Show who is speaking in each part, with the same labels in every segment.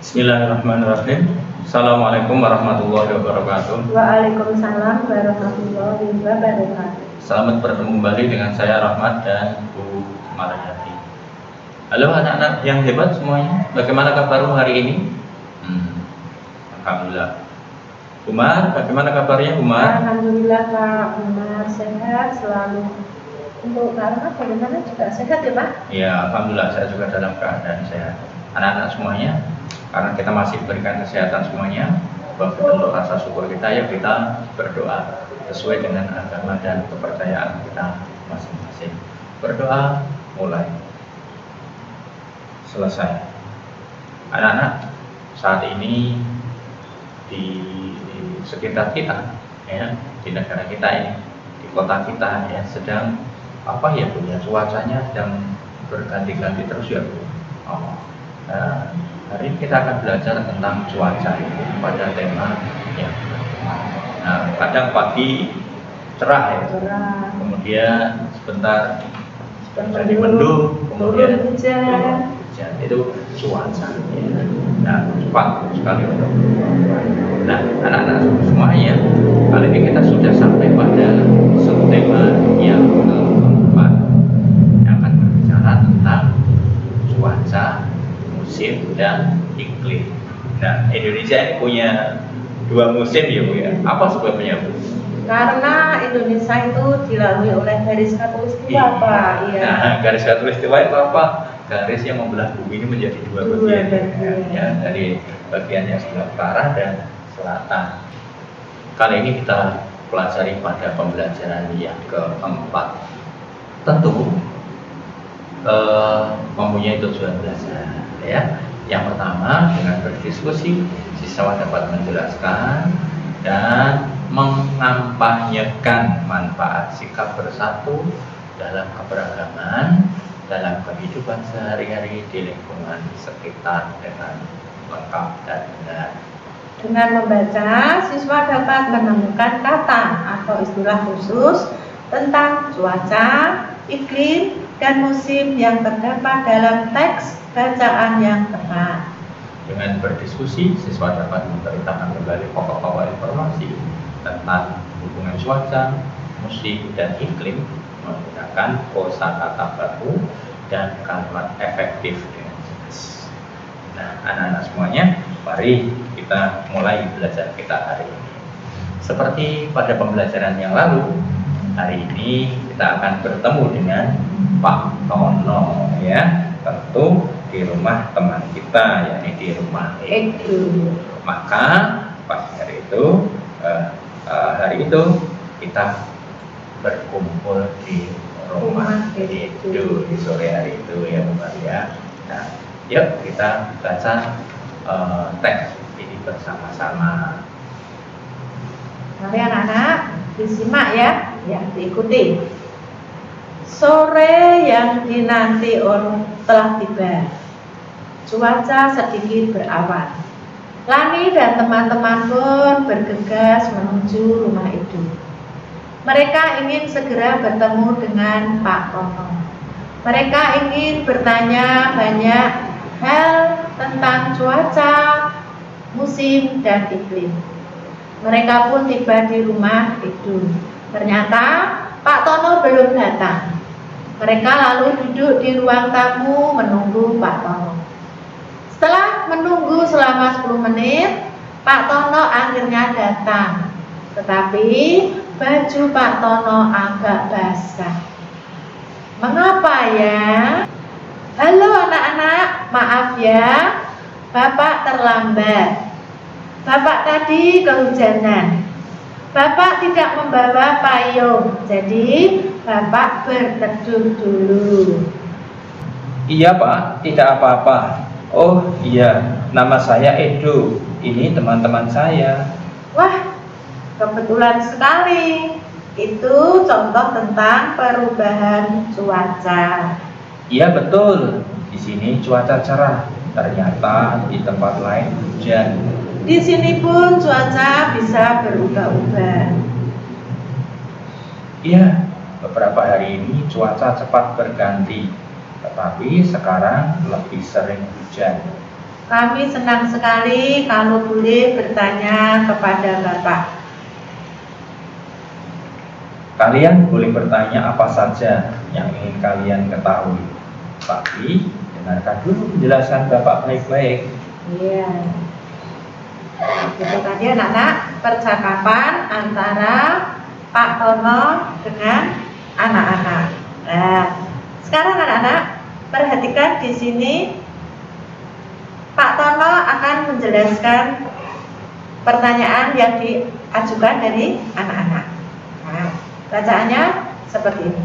Speaker 1: Bismillahirrahmanirrahim. Assalamualaikum warahmatullahi wabarakatuh.
Speaker 2: Waalaikumsalam warahmatullahi wabarakatuh.
Speaker 1: Selamat bertemu kembali dengan saya Rahmat dan Bu Maryati. Halo anak-anak yang hebat semuanya. Bagaimana kabarmu hari ini? Alhamdulillah. Umar, bagaimana kabarnya Umar?
Speaker 2: Alhamdulillah Pak Umar sehat selalu. Untuk Pak Umar bagaimana juga sehat ya Pak?
Speaker 1: Ya, alhamdulillah saya juga dalam keadaan sehat. Anak-anak semuanya, karena kita masih berikan kesehatan semuanya, bentuk rasa syukur kita, ya kita berdoa sesuai dengan agama dan kepercayaan kita masing-masing. Berdoa mulai selesai. Anak-anak, saat ini di sekitar kita, ya, di negara kita ini, di kota kita, ya, sedang apa ya Bu, ya, cuacanya sedang berganti-ganti terus ya Bu. Hari ini kita akan belajar tentang cuaca pada tema yang kadang pagi cerah ya, kemudian sebentar jadi mendung, kemudian
Speaker 2: hujan.
Speaker 1: Itu cuaca ya. Nah, cepat sekali untuk nah, anak-anak semuanya, kali ini kita sudah sampai pada subtema yang keempat yang akan berbicara tentang cuaca, musim, dan iklim. Nah, Indonesia ini punya dua musim ya Bu ya. Apa sebabnya Bu?
Speaker 2: Karena Indonesia itu dilalui oleh garis khatulistiwa Pak. Iya.
Speaker 1: Nah, garis khatulistiwa itu apa? Garis yang membelah bumi ini menjadi dua bagian. Ya, dari bagian yang sebelah utara dan selatan. Kali ini kita pelajari pada pembelajaran yang keempat. Tentu mempunyai tujuan belajar, ya. Yang pertama, dengan berdiskusi siswa dapat menjelaskan dan mengampanyekan manfaat sikap bersatu dalam keberagaman dalam kehidupan sehari-hari di lingkungan sekitar dengan lengkap dan benar.
Speaker 2: Dengan membaca, siswa dapat menemukan kata atau istilah khusus tentang cuaca, iklim, dan musim yang terdapat dalam teks bacaan yang tepat.
Speaker 1: Dengan berdiskusi, siswa dapat menceritakan kembali pokok-pokok informasi tentang hubungan cuaca, musim, dan iklim menggunakan kosakata baku dan kalimat efektif dengan jelas. Nah, anak-anak semuanya, mari kita mulai belajar kita hari ini. Seperti pada pembelajaran yang lalu, hari ini kita akan bertemu dengan Pak Tono, ya, tentu di rumah teman kita, yakni di rumah Edu. Maka pas hari itu kita berkumpul di rumah Edu di sore hari itu ya Bu Maria. Nah, yuk kita baca teks ini bersama-sama.
Speaker 2: Mari anak-anak disimak ya, diikuti. Sore yang dinanti orang telah tiba. Cuaca sedikit berawan. Lani dan teman-teman pun bergegas menuju rumah itu. Mereka ingin segera bertemu dengan Pak Tono. Mereka ingin bertanya banyak hal tentang cuaca, musim, dan iklim. Mereka pun tiba di rumah itu. Ternyata Pak Tono belum datang. Mereka lalu duduk di ruang tamu menunggu Pak Tono. Setelah menunggu selama 10 menit, Pak Tono akhirnya datang. Tetapi baju Pak Tono agak basah. Mengapa ya? Halo anak-anak, maaf ya, Bapak terlambat. Bapak tadi kehujanan. Bapak tidak membawa payung, jadi Bapak berteduh dulu.
Speaker 1: Iya Pak, tidak apa-apa. Oh iya, nama saya Edo. Ini teman-teman saya.
Speaker 2: Wah, kebetulan sekali. Itu contoh tentang perubahan cuaca.
Speaker 1: Iya betul. Di sini cuaca cerah. Ternyata di tempat lain hujan.
Speaker 2: Di sini pun cuaca bisa berubah-ubah.
Speaker 1: Iya, beberapa hari ini cuaca cepat berganti, tetapi sekarang lebih sering hujan.
Speaker 2: Kami senang sekali kalau boleh bertanya kepada Bapak.
Speaker 1: Kalian boleh bertanya apa saja yang ingin kalian ketahui. Tapi dengarkan dulu penjelasan Bapak baik-baik.
Speaker 2: Iya. Itu tadi anak-anak percakapan antara Pak Tono dengan anak-anak. Nah, sekarang anak-anak perhatikan di sini. Pak Tono akan menjelaskan pertanyaan yang diajukan dari anak-anak. Nah, bacaannya seperti ini.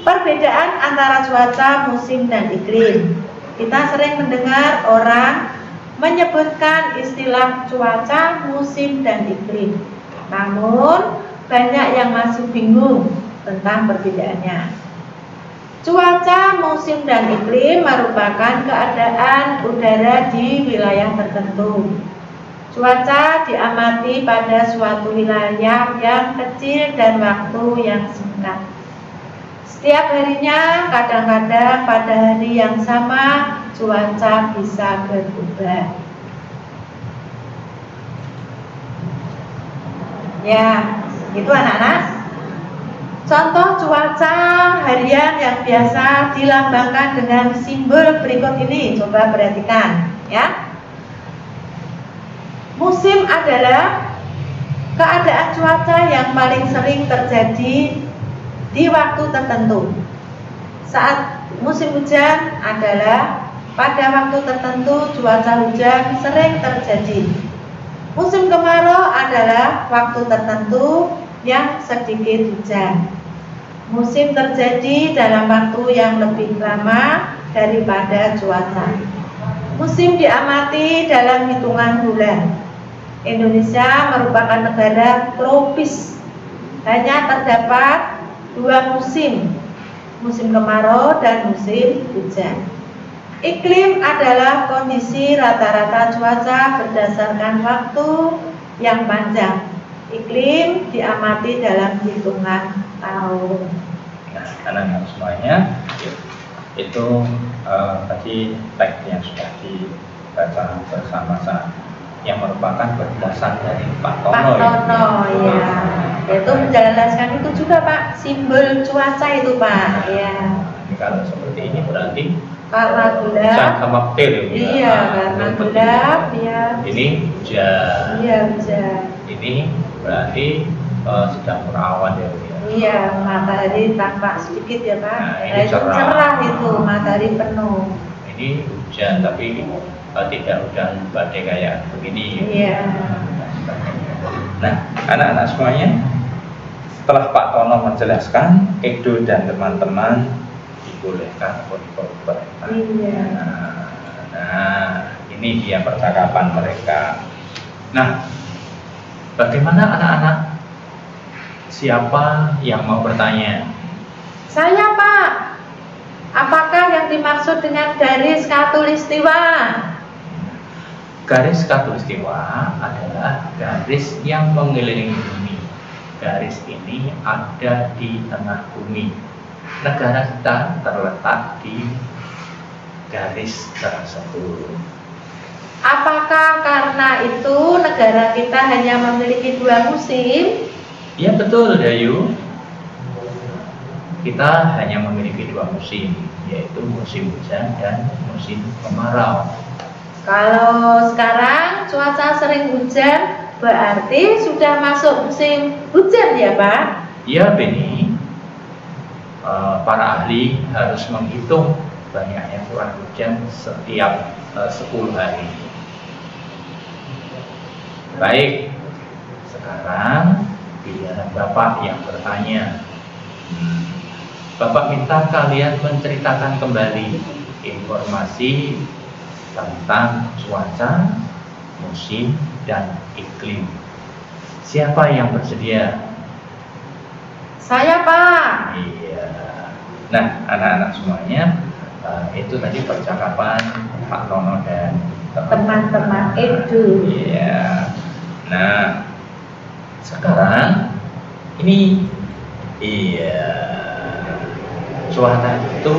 Speaker 2: Perbedaan antara cuaca, musim, dan iklim. Kita sering mendengar orang menyebutkan istilah cuaca, musim, dan iklim. Namun, banyak yang masih bingung tentang perbedaannya. Cuaca, musim, dan iklim merupakan keadaan udara di wilayah tertentu. Cuaca diamati pada suatu wilayah yang kecil dan waktu yang singkat. Setiap harinya, kadang-kadang pada hari yang sama, cuaca bisa berubah. Ya, itu anak-anak. Contoh cuaca harian yang biasa dilambangkan dengan simbol berikut ini. Coba perhatikan ya. Musim adalah keadaan cuaca yang paling sering terjadi di waktu tertentu. Saat musim hujan adalah pada waktu tertentu cuaca hujan sering terjadi. Musim kemarau adalah waktu tertentu yang sedikit hujan. Musim terjadi dalam waktu yang lebih lama daripada cuaca. Musim diamati dalam hitungan bulan. Indonesia merupakan negara tropis. Hanya terdapat 2 musim, musim kemarau dan musim hujan. Iklim adalah kondisi rata-rata cuaca berdasarkan waktu yang panjang. Iklim diamati dalam hitungan tahun.
Speaker 1: Nah, anak-anak semuanya, itu tadi teks yang sudah dibaca bersama-sama, yang merupakan penjelasan dari Pak Tono.
Speaker 2: Pak Tono, ya. Itu menjelaskan itu juga Pak, simbol cuaca itu Pak. Ya.
Speaker 1: Ini kalau seperti ini berarti
Speaker 2: karena gelap.
Speaker 1: hujan sama petir.
Speaker 2: Iya, karena gelap. Ya.
Speaker 1: Ini hujan.
Speaker 2: Iya, hujan.
Speaker 1: Ini berarti sedang berawan ya.
Speaker 2: Iya, matahari tampak sedikit ya Pak.
Speaker 1: Nah, ini
Speaker 2: cerah itu, matahari penuh.
Speaker 1: Ini hujan tapi tidak hujan badai kayak begini.
Speaker 2: Iya.
Speaker 1: Nah, anak-anak semuanya, setelah Pak Tono menjelaskan, Edo dan teman-teman dibolehkan untuk bertanya.
Speaker 2: Iya.
Speaker 1: Nah, ini dia percakapan mereka. Nah, bagaimana anak-anak? Siapa yang mau bertanya?
Speaker 2: Saya Pak. Apakah yang dimaksud dengan garis khatulistiwa?
Speaker 1: Garis khatulistiwa adalah garis yang mengelilingi bumi. Garis ini ada di tengah bumi. Negara kita terletak di garis tersebut.
Speaker 2: Apakah karena itu negara kita hanya memiliki 2 musim?
Speaker 1: Ya betul Dayu. Kita hanya memiliki 2 musim, yaitu musim hujan dan musim kemarau.
Speaker 2: Kalau sekarang cuaca sering hujan, berarti sudah masuk musim hujan ya Pak?
Speaker 1: Ya Beni. Para ahli harus menghitung banyaknya curah hujan setiap 10 hari. Baik, sekarang biar Bapak yang bertanya. Bapak minta kalian menceritakan kembali informasi tentang cuaca, musim, dan iklim. Siapa yang bersedia?
Speaker 2: Saya Pak.
Speaker 1: Iya. Nah, anak-anak semuanya, itu tadi percakapan Pak Tono dan
Speaker 2: Teman-teman Edo.
Speaker 1: Iya. Nah, sekarang ini cuaca itu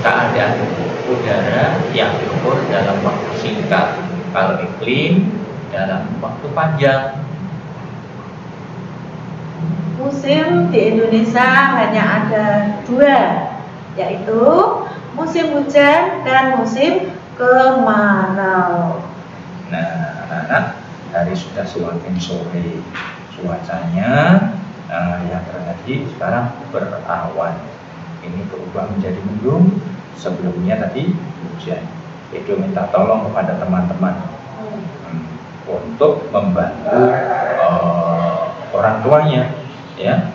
Speaker 1: keadaan udara yang diukur dalam waktu singkat, kalau iklim dalam waktu panjang.
Speaker 2: Musim di Indonesia hanya ada 2, yaitu musim hujan dan musim kemarau.
Speaker 1: Nah, anak-anak, hari sudah semakin sore, cuacanya yang terjadi sekarang berawan. Ini berubah menjadi mendung. Sebelumnya tadi hujan. Itu minta tolong kepada teman-teman untuk membantu orang tuanya, ya,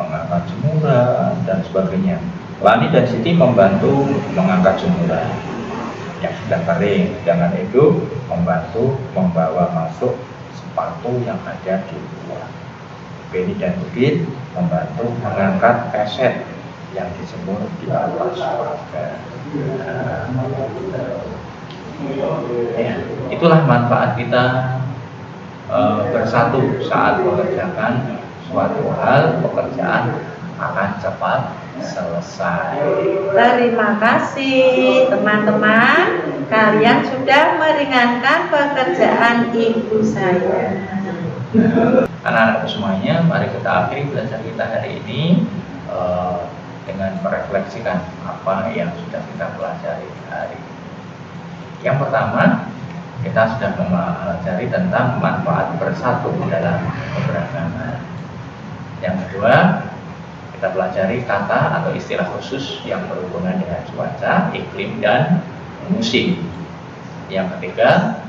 Speaker 1: mengangkat jemuran dan sebagainya. Lani dan Siti membantu mengangkat jemuran yang sudah kering. Jangan itu membantu membawa masuk sepatu yang ada di luar. Beni dan Udin membantu mengangkat keset yang dijemur di atas pagar. Ya, itulah manfaat kita bersatu saat mengerjakan suatu hal. Pekerjaan akan cepat selesai.
Speaker 2: Terima kasih teman-teman, kalian sudah meringankan pekerjaan ibu saya.
Speaker 1: Anak-anak semuanya, mari kita akhiri belajar kita hari ini dengan merefleksikan apa yang sudah kita pelajari hari ini. Yang pertama, kita sudah mempelajari tentang manfaat bersatu dalam keberagaman. Yang kedua, kita pelajari kata atau istilah khusus yang berhubungan dengan cuaca, iklim, dan musim. Yang ketiga,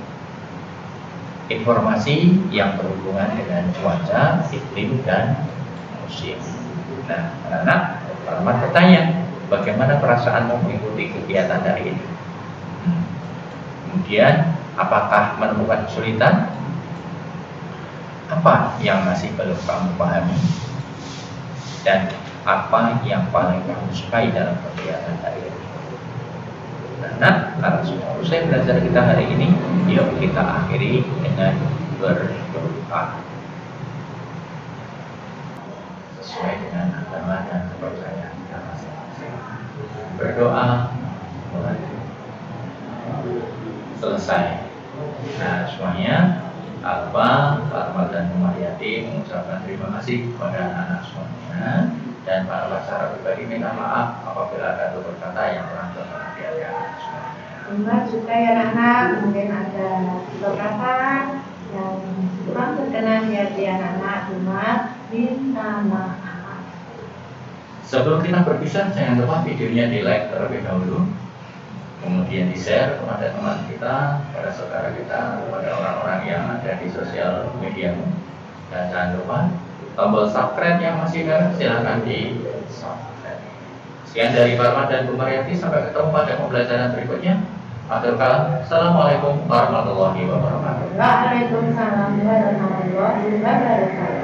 Speaker 1: informasi yang berhubungan dengan cuaca, iklim, dan musim. Nah, anak-anak, Rahmat bertanya, bagaimana perasaanmu mengikuti kegiatan hari ini? Kemudian, apakah menemukan kesulitan? Apa yang masih belum kamu pahami? Dan apa yang paling kamu sukai dalam kegiatan hari ini? Nah, karena sudah selesai belajar kita hari ini, yuk kita akhiri dengan berdoa sesuai dengan agama dan kepercayaan kita masing-masing. Berdoa mulai selesai. Nah, semuanya Alfa, Farma, dan Muharyati mengucapkan terima kasih kepada anak-anak semuanya, dan para laksana pribadi minta maaf apabila ada tutur kata yang kurang berkenan di hati anak semuanya.
Speaker 2: Terima juga ya anak, mungkin ada tutur kata yang kurang berkenan di hati anak-anak, minta maaf.
Speaker 1: Sebelum kita berpisah, jangan lupa videonya di like terlebih dahulu, kemudian di share kepada teman kita, pada saudara kita, kepada orang-orang yang ada di sosial media. Dan jangan lupa tombol subscribe yang masih merah silahkan di subscribe. Sekian dari Farma dan Bu Mariati, sampai ketemu pada pembelajaran berikutnya. Atur kalam, assalamualaikum warahmatullahi wabarakatuh.
Speaker 2: Waalaikumsalam warahmatullahi wabarakatuh.